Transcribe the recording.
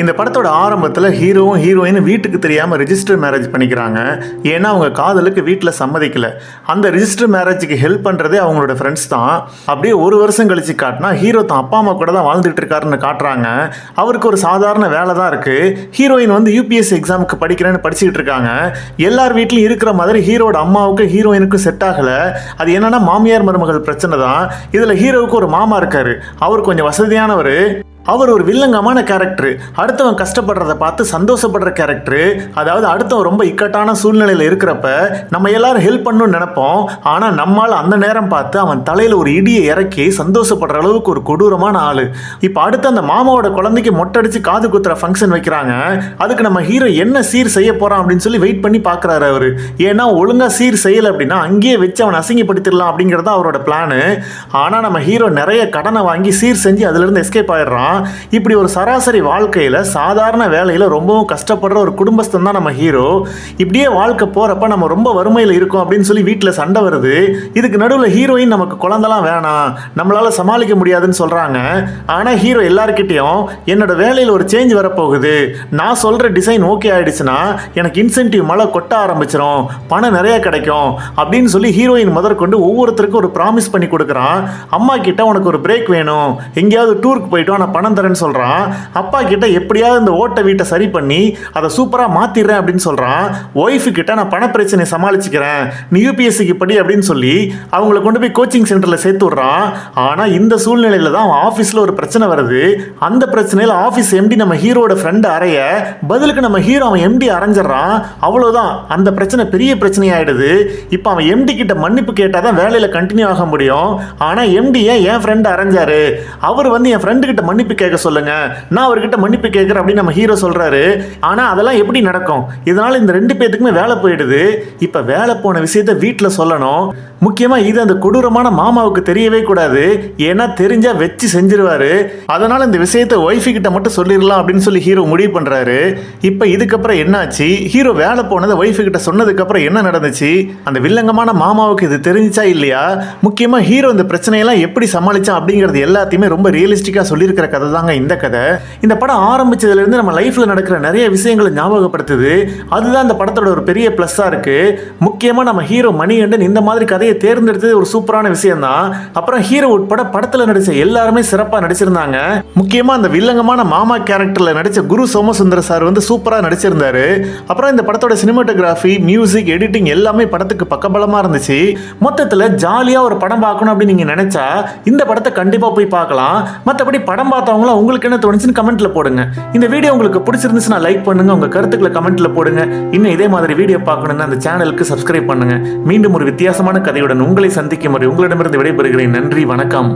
இந்த படத்தோட ஆரம்பத்தில் ஹீரோவும் ஹீரோயின் வீட்டுக்கு தெரியாமல் ரிஜிஸ்டர் மேரேஜ் பண்ணிக்கிறாங்க. ஏன்னா அவங்க காதலுக்கு வீட்டில் சம்மதிக்கல. அந்த ரிஜிஸ்டர் மேரேஜுக்கு ஹெல்ப் பண்ணுறதே அவங்களோட ஃப்ரெண்ட்ஸ் தான். அப்படியே ஒரு வருஷம் கழிச்சு காட்டினா ஹீரோ தான் அப்பா அம்மா கூட தான் வாழ்ந்துட்டு இருக்காருன்னு காட்டுறாங்க. அவருக்கு ஒரு சாதாரண வேலை தான் இருக்குது. ஹீரோயின் வந்து யூபிஎஸ்சி எக்ஸாமுக்கு படிக்கிறேன்னு படிச்சுக்கிட்டு இருக்காங்க. எல்லார் வீட்லையும் இருக்கிற மாதிரி ஹீரோட அம்மாவுக்கு ஹீரோயினுக்கும் செட் ஆகலை. அது என்னன்னா மாமியார் மருமகள் பிரச்சனை தான். இதில் ஹீரோவுக்கு ஒரு மாமா இருக்காரு. அவர் கொஞ்சம் வசதியானவர். அவர் ஒரு வில்லங்கமான கேரக்டர். அடுத்தவன் கஷ்டப்படுறத பார்த்து சந்தோஷப்படுற கேரக்டர். அதாவது அடுத்தவன் ரொம்ப இக்கட்டான சூழ்நிலையில் இருக்கிறப்ப நம்ம எல்லாரும் ஹெல்ப் பண்ணணும்னு நினைப்போம். ஆனால் நம்மால் அந்த நேரம் பார்த்து அவன் தலையில் ஒரு இடியை இறக்கி சந்தோஷப்படுற அளவுக்கு ஒரு கொடூரமான ஆள். இப்போ அடுத்து அந்த மாமாவோட குழந்தைக்கு மொட்டடிச்சு காது குத்துற ஃபங்க்ஷன் வைக்கிறாங்க. அதுக்கு நம்ம ஹீரோ என்ன சீர் செய்ய போகிறான் அப்படின்னு சொல்லி வெயிட் பண்ணி பார்க்குறாரு அவர். ஏன்னா ஒழுங்காக சீர் செய்யலை அப்படின்னா அங்கேயே வச்சு அவனை அசிங்கப்படுத்திடலாம் அப்படிங்கிறது அவரோட பிளானு. ஆனால் நம்ம ஹீரோ நிறைய கடனை வாங்கி சீர் செஞ்சு அதுலேருந்து எஸ்கேப் ஆயிடுறான். இப்படி ஒரு சராசரி வாழ்க்கையில் சாதாரண வேலையில் ரொம்பவும் கஷ்டப்படுற ஒரு குடும்பஸ்தன் தான் நம்ம ஹீரோ. இப்படியே வாழ்க்கை போகிறப்ப நம்ம ரொம்ப வறுமையில் இருக்கோம் அப்படின்னு சொல்லி வீட்டில் சண்டை வருது. இதுக்கு நடுவில் ஹீரோயின் நமக்கு குழந்தெல்லாம் வேணாம், நம்மளால் சமாளிக்க முடியாதுன்னு சொல்கிறாங்க. ஆனால் ஹீரோ எல்லாருக்கிட்டையும் என்னோட வேலையில் ஒரு சேஞ்ச் வரப்போகுது, நான் சொல்கிற டிசைன் ஓகே ஆகிடுச்சுன்னா எனக்கு இன்சென்டிவ் மழை கொட்ட ஆரம்பிச்சிடும், பணம் நிறைய கிடைக்கும் அப்படின்னு சொல்லி ஹீரோயின் முதற்கொண்டு ஒவ்வொருத்தருக்கும் ஒரு ப்ராமிஸ் பண்ணி கொடுக்குறான். அம்மா கிட்ட உனக்கு ஒரு பிரேக் வேணும், எங்கேயாவது டூருக்கு போயிட்டோம், நான் பணம் தரேன்னு சொல்றான். அப்பா கிட்ட எப்படியாவது இந்த ஓட்ட வீட்டை சரி பண்ணி அதை சூப்பரா மாத்திடுறேன் அப்படின்னு சொல்றான். ஒய்ஃபு கிட்ட நான் பண பிரச்சனையை சமாளிச்சுக்கிறேன், நீ யூபிஎஸ்சிக்கு படி அப்படின்னு சொல்லி அவங்களை கொண்டு போய் கோச்சிங் சென்டர்ல சேர்த்து விடுறான். ஆனா இந்த சூழ்நிலையில தான் அவன் ஆஃபீஸ்ல ஒரு பிரச்சனை வருது. அந்த பிரச்சனையில ஆஃபீஸ் எம்டி நம்ம ஹீரோட ஃப்ரெண்ட் அறைய பதிலுக்கு நம்ம ஹீரோ அவன் எம்டி அரைஞ்சிடறான். அவ்வளவுதான், அந்த பிரச்சனை பெரிய பிரச்சனை ஆயிடுது. இப்போ அவன் எம்டி கிட்ட மன்னிப்பு கேட்டாதான் வேலையில கண்டினியூ ஆக முடியும். ஆனா எம்டி என் ஃப்ரெண்ட் அரைஞ்சாரு, அவர் வந்து என் ஃப்ரெண்டு கிட்ட மன்னிப்பு கேட்க சொல்லுங்க, நான் அவர்கிட்ட மன்னிப்பு கேட்கிறேன் அப்படின்னு நம்ம ஹீரோ சொல்றாரு. ஆனா அதெல்லாம் எப்படி நடக்கும்? இதனால இந்த ரெண்டு பேத்துக்குமே வேலை போயிடுது. இப்ப வேலை போன விஷயத்த வீட்டில் சொல்லணும். முக்கியமா இது அந்த கொடூரமான மாமாவுக்கு தெரியவே கூடாது. ஏன்னா தெரிஞ்சா வச்சு செஞ்சிருவாரு. அதனால இந்த விஷயத்த ஒய்ஃபு கிட்ட மட்டும் சொல்லிடலாம் அப்படின்னு சொல்லி ஹீரோ முடிவு பண்றாரு. இப்ப இதுக்கப்புறம் என்னாச்சு? ஹீரோ வேலை போனதை ஒய்ஃபு கிட்ட சொன்னதுக்கு அப்புறம் என்ன நடந்துச்சு? அந்த வில்லங்கமான மாமாவுக்கு இது தெரிஞ்சிச்சா இல்லையா? முக்கியமா ஹீரோ இந்த பிரச்சனையெல்லாம் எப்படி சமாளிச்சான் அப்படிங்கிறது எல்லாத்தையுமே ரொம்ப ரியலிஸ்டிக்கா சொல்லியிருக்கிற கதை தாங்க இந்த கதை. இந்த படம் ஆரம்பிச்சதுல இருந்து நம்ம லைஃப்ல நடக்கிற நிறைய விஷயங்களை ஞாபகப்படுத்துது. அதுதான் இந்த படத்தோட ஒரு பெரிய பிளஸ்ஸா இருக்கு. முக்கியமா நம்ம ஹீரோ மணிகண்டன் இந்த மாதிரி கதையை தேர்ந்தெடுத்தது ஒரு சூப்பரான விஷயம் தான். அப்புறம் ஹீரோ உட்பட படத்துல நடிச்ச எல்லாருமே சிறப்பா நடிச்சிருந்தாங்க. முக்கியமா அந்த வில்லங்கமான மாமா கேரக்டர்ல நடிச்ச குரு சோமசுந்தர சார் வந்து சூப்பரா நடிச்சிருந்தாரு. அப்புறம் இந்த படத்தோட சினிமாட்டோகிராஃபி, மியூசிக், எடிட்டிங் எல்லாமே படத்துக்கு பக்கபலமா இருந்துச்சு. மொத்தத்துல ஜாலியா ஒரு படம் பார்க்கணும் அப்படின்னு நீங்க நினைச்சா இந்த படத்தை கண்டிப்பா போய் பார்க்கலாம். மற்றபடி படம் பார்த்தவங்கள உங்களுக்கு என்ன தோணுச்சுன்னு கமெண்ட்ல போடுங்க. இந்த வீடியோ உங்களுக்கு பிடிச்சிருந்துச்சுன்னா லைக் பண்ணுங்க, உங்க கருத்துக்களை கமெண்ட்ல போடுங்க. இன்னும் இதே மாதிரி வீடியோ பார்க்கணும்னா அந்த சேனலுக்கு சப்ஸ்கிரைப் பண்ணுங்க. மீண்டும் ஒரு வித்தியாசமான கதையுடன் உங்களை சந்திக்கும் வரை உங்களிடமிருந்து விடைபெறுகிறேன். நன்றி, வணக்கம்.